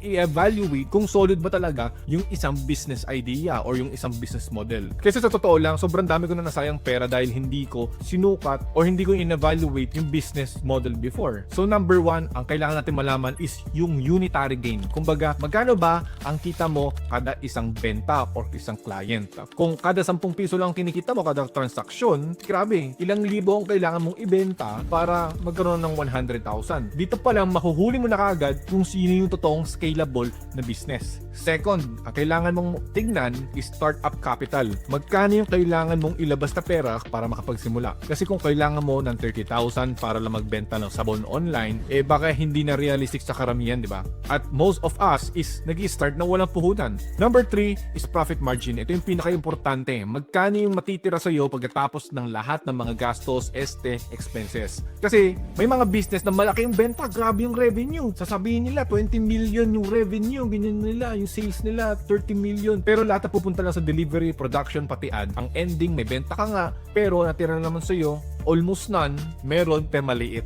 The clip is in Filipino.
i-evaluate kung solid ba talaga yung isang business idea or yung isang business model. Kasi sa totoo lang, sobrang dami ko na nasayang pera dahil hindi ko sinukat or hindi ko in-evaluate yung business model before. So number one, ang kailangan natin malaman is yung unitary gain. Kumbaga, magkano ba ang kita mo kada isang benta or isang client? Kung kada 10 piso lang kinikita mo kada transaksyon, grabe, ilang libo ang kailangan mong ibenta para magkaroon ng 100,000. Dito pa lang mahuhuli mo na kagad kung sino yung totoong scalable na business. Second, ang kailangan mong tignan is startup capital. Magkano yung kailangan mong ilabas na pera para makapagsimula? Kasi kung kailangan mo ng 30,000 para lang magbenta ng sabon online, baka hindi na realistic sa karamihan, di ba? At most of us is nag-i-start na walang puhunan. Number 3 is profit margin. Ito yung pinaka-importante. Magkano yung matitira sa iyo pagkatapos ng lahat ng mga gastos, expenses. Kasi may mga business na malaki yung benta, grabe yung revenue. Sasabihin nila 20 million yung revenue, ganyan nila, yung sales nila 30 million. Pero lahat na pupunta lang sa delivery, production, pati ad. Ang ending, may benta ka nga, pero natira naman sa iyo almost none, meron pero maliit.